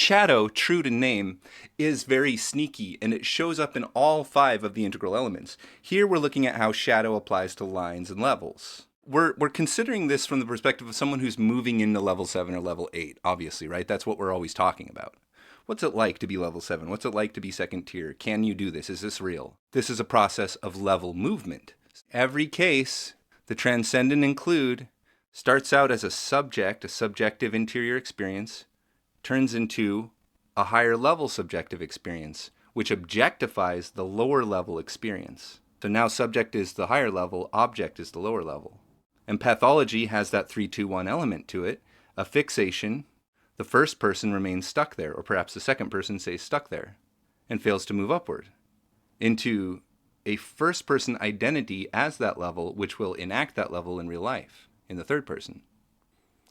shadow, true to name, is very sneaky, and it shows up in all 5 of the integral elements. Here we're looking at how shadow applies to lines and levels. We're considering this from the perspective of someone who's moving into level 7 or level 8, obviously, right? That's what we're always talking about. What's it like to be level 7? What's it like to be second tier? Can you do this? Is this real? This is a process of level movement. Every case, the transcendent include starts out as a subject, a subjective interior experience, turns into a higher level subjective experience, which objectifies the lower level experience. So now subject is the higher level, object is the lower level. And pathology has that 3-2-1 element to it, a fixation. The first person remains stuck there, or perhaps the second person stays stuck there and fails to move upward into a first person identity as that level, which will enact that level in real life in the third person.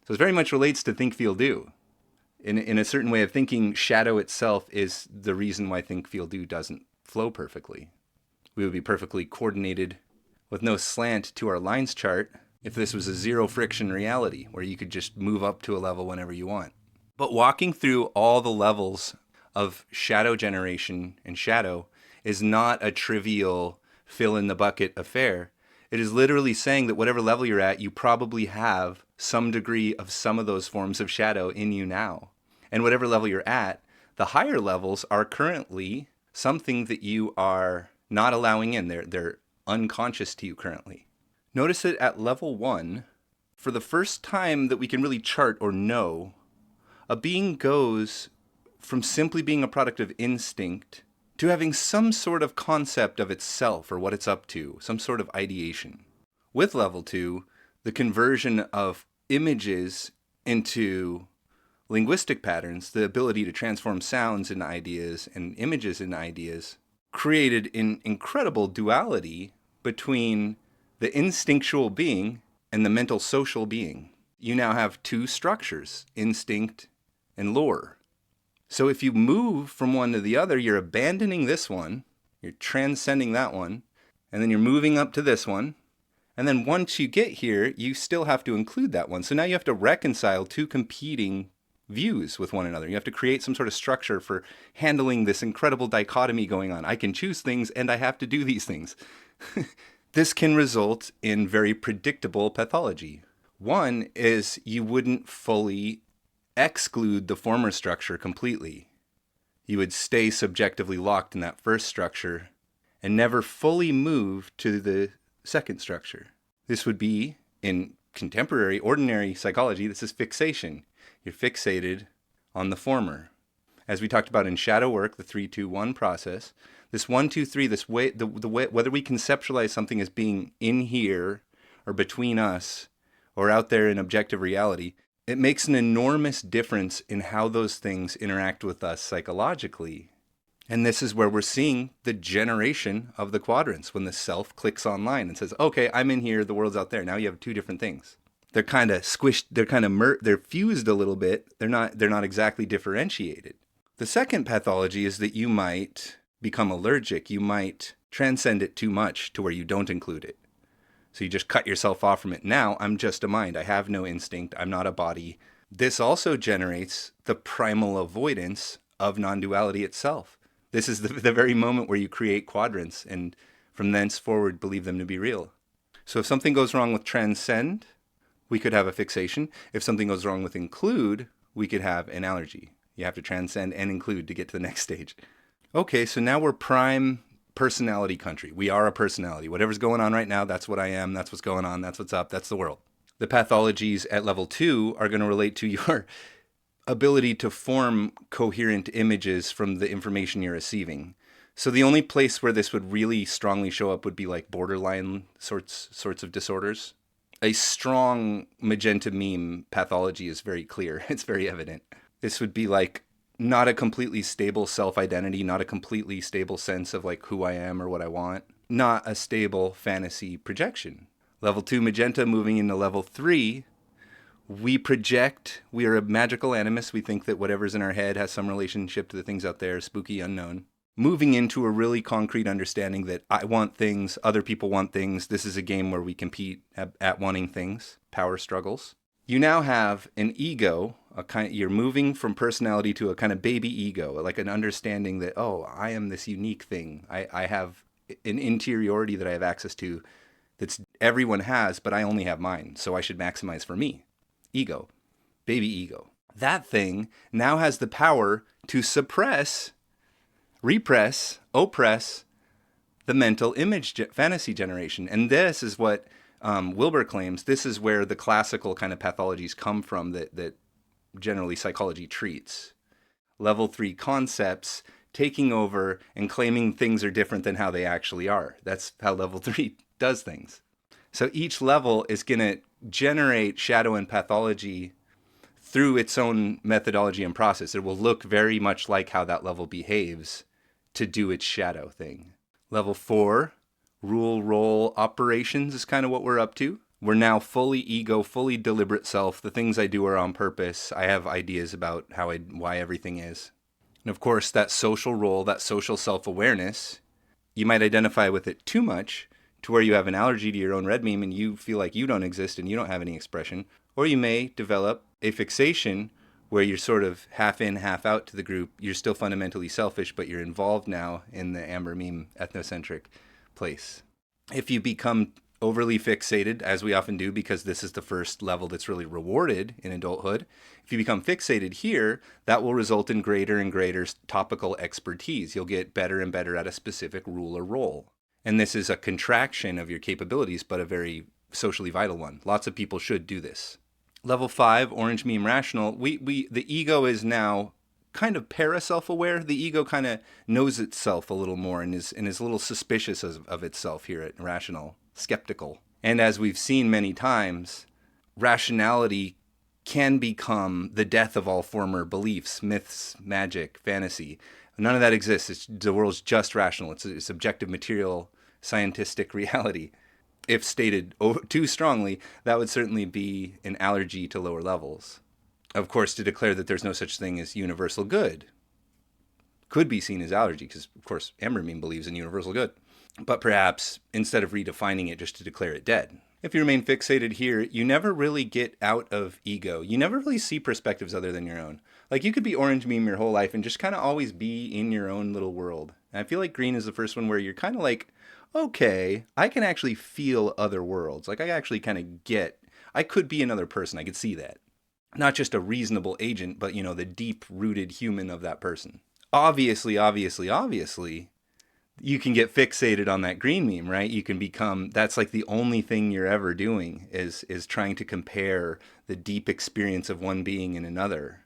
So it very much relates to think, feel, do. In a certain way of thinking, shadow itself is the reason why think, feel, do doesn't flow perfectly. We would be perfectly coordinated with no slant to our lines chart if this was a zero friction reality where you could just move up to a level whenever you want. But walking through all the levels of shadow generation and shadow is not a trivial fill in the bucket affair. It is literally saying that whatever level you're at, you probably have some degree of some of those forms of shadow in you now. And whatever level you're at, the higher levels are currently something that you are not allowing in. They're unconscious to you currently. Notice that at level 1, for the first time that we can really chart or know, a being goes from simply being a product of instinct to having some sort of concept of itself or what it's up to, some sort of ideation. With level 2, the conversion of images into linguistic patterns, the ability to transform sounds into ideas and images into ideas, created an incredible duality between the instinctual being and the mental social being. You now have 2 structures, instinct and lore. So if you move from one to the other, you're abandoning this one, you're transcending that one, and then you're moving up to this one. And then once you get here, you still have to include that one. So now you have to reconcile 2 competing views with one another. You have to create some sort of structure for handling this incredible dichotomy going on. I can choose things and I have to do these things. This can result in very predictable pathology. One is you wouldn't fully exclude the former structure completely. You would stay subjectively locked in that first structure and never fully move to the second structure. This would be, in contemporary, ordinary psychology, this is fixation. You're fixated on the former. As we talked about in shadow work, the 3-2-1 process, this 1-2-3, this way, the way, whether we conceptualize something as being in here or between us or out there in objective reality, it makes an enormous difference in how those things interact with us psychologically. And this is where we're seeing the generation of the quadrants, when the self clicks online and says, okay, I'm in here, the world's out there. Now you have 2 different things. They're kind of squished, they're fused a little bit. They're not exactly differentiated. The second pathology is that you might become allergic. You might transcend it too much to where you don't include it. So you just cut yourself off from it. Now I'm just a mind. I have no instinct. I'm not a body. This also generates the primal avoidance of non-duality itself. This is the very moment where you create quadrants and from thence forward believe them to be real. So if something goes wrong with transcend, we could have a fixation. If something goes wrong with include, we could have an allergy. You have to transcend and include to get to the next stage. Okay, so now we're prime personality country. We are a personality. Whatever's going on right now, that's what I am. That's what's going on. That's what's up. That's the world. The pathologies at level 2 are going to relate to your ability to form coherent images from the information you're receiving. So the only place where this would really strongly show up would be like borderline sorts of disorders. A strong magenta meme pathology is very clear. It's very evident. This would be like not a completely stable self-identity, not a completely stable sense of like who I am or what I want, not a stable fantasy projection. Level 2 magenta moving into level 3, we project, we are a magical animus. We think that whatever's in our head has some relationship to the things out there, spooky, unknown. Moving into a really concrete understanding that I want things, other people want things. This is a game where we compete at wanting things, power struggles. You now have an ego, You're moving from personality to a kind of baby ego, like an understanding that, oh, I am this unique thing. I have an interiority that I have access to that's everyone has, but I only have mine. So I should maximize for me. Ego, baby ego. That thing now has the power to suppress, repress, oppress the mental image fantasy generation. And this is what Wilber claims. This is where the classical kind of pathologies come from that generally psychology treats. Level 3 concepts taking over and claiming things are different than how they actually are. That's how level 3 does things. So each level is going to generate shadow and pathology through its own methodology and process. It will look very much like how that level behaves to do its shadow thing. Level 4, rule role operations is kind of what we're up to. We're now fully ego, fully deliberate self. The things I do are on purpose. I have ideas about why everything is. And of course, that social role, that social self-awareness, you might identify with it too much to where you have an allergy to your own red meme and you feel like you don't exist and you don't have any expression. Or you may develop a fixation where you're sort of half in, half out to the group. You're still fundamentally selfish, but you're involved now in the Amber Meme ethnocentric place. If you become overly fixated, as we often do, because this is the first level that's really rewarded in adulthood, if you become fixated here, that will result in greater and greater topical expertise. You'll get better and better at a specific rule or role. And this is a contraction of your capabilities, but a very socially vital one. Lots of people should do this. Level 5, orange meme rational, the ego is now kind of para-self-aware. The ego kind of knows itself a little more and is a little suspicious of itself here at rational, skeptical. And as we've seen many times, rationality can become the death of all former beliefs, myths, magic, fantasy. None of that exists. The world's just rational. It's objective, material, scientific reality. If stated too strongly, that would certainly be an allergy to lower levels. Of course, to declare that there's no such thing as universal good could be seen as allergy, because, of course, Amber Meme believes in universal good. But perhaps, instead of redefining it, just to declare it dead. If you remain fixated here, you never really get out of ego. You never really see perspectives other than your own. Like, you could be orange meme your whole life and just kind of always be in your own little world. And I feel like green is the first one where you're kind of like, okay, I can actually feel other worlds. Like, I actually kind of I could be another person. I could see that. Not just a reasonable agent, but, the deep-rooted human of that person. Obviously, you can get fixated on that green meme, right? You can become, that's like the only thing you're ever doing is trying to compare the deep experience of one being and another.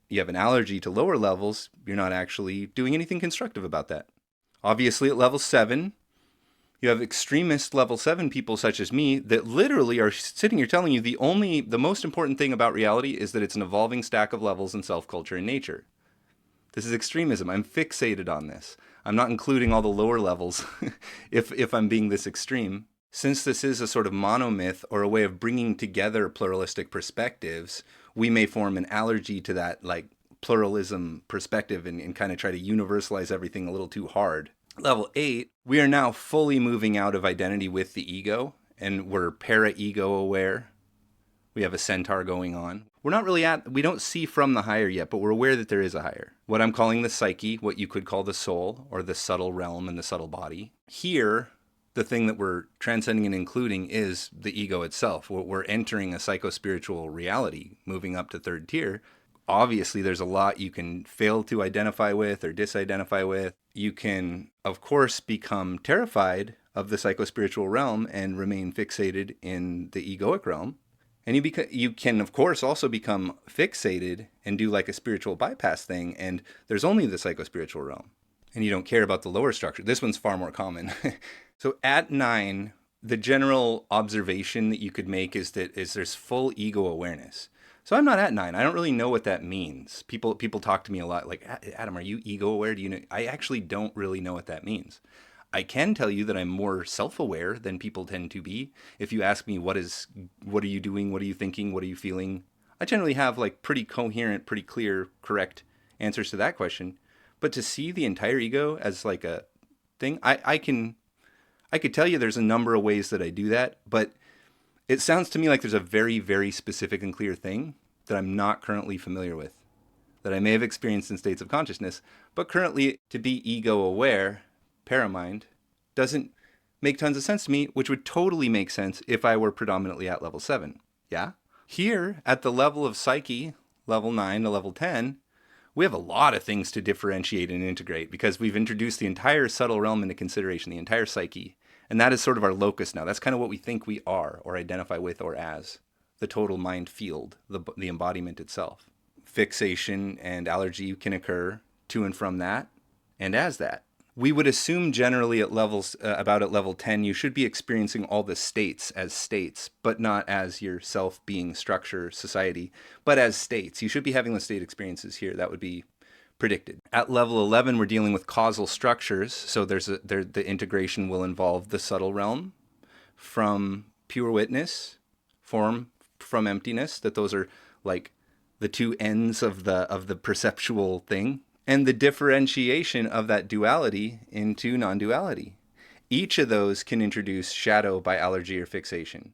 You have an allergy to lower levels, you're not actually doing anything constructive about that. Obviously, at level 7, you have extremist level 7 people such as me that literally are sitting here telling you the most important thing about reality is that it's an evolving stack of levels in self-culture and nature. This is extremism. I'm fixated on this. I'm not including all the lower levels if I'm being this extreme. Since this is a sort of monomyth or a way of bringing together pluralistic perspectives, we may form an allergy to that like pluralism perspective and kind of try to universalize everything a little too hard. Level 8, we are now fully moving out of identity with the ego, and we're para-ego aware. We have a centaur going on. We don't see from the higher yet, but we're aware that there is a higher. What I'm calling the psyche, what you could call the soul, or the subtle realm and the subtle body. Here, the thing that we're transcending and including is the ego itself. We're entering a psychospiritual reality, moving up to third tier. Obviously, there's a lot you can fail to identify with or disidentify with. You can, of course, become terrified of the psychospiritual realm and remain fixated in the egoic realm. And you can, of course, also become fixated and do like a spiritual bypass thing, and there's only the psychospiritual realm. And you don't care about the lower structure. This one's far more common. So at 9, the general observation that you could make is there's full ego awareness. So I'm not at 9. I don't really know what that means. People talk to me a lot like, Adam, are you ego aware? Do you know? I actually don't really know what that means. I can tell you that I'm more self-aware than people tend to be. If you ask me what are you doing, what are you thinking, what are you feeling, I generally have like pretty coherent, pretty clear, correct answers to that question. But to see the entire ego as like a thing, I could tell you there's a number of ways that I do that, but it sounds to me like there's a very, very specific and clear thing. that I'm not currently familiar with, that I may have experienced in states of consciousness, but currently to be ego aware, paramind, doesn't make tons of sense to me, which would totally make sense if I were predominantly at level 7. Yeah? Here, at the level of psyche, level 9 to level 10, we have a lot of things to differentiate and integrate because we've introduced the entire subtle realm into consideration, the entire psyche. And that is sort of our locus now. That's kind of what we think we are or identify with or as, the total mind field, the embodiment itself. Fixation and allergy can occur to and from that and as that. We would assume generally at levels, about at level 10, you should be experiencing all the states as states, but not as your self-being structure, society, but as states. You should be having the state experiences here. That would be predicted. At level 11, we're dealing with causal structures. So the integration will involve the subtle realm from pure witness, form from emptiness, that those are like the two ends of the perceptual thing, and the differentiation of that duality into non-duality. Each of those can introduce shadow by allergy or fixation.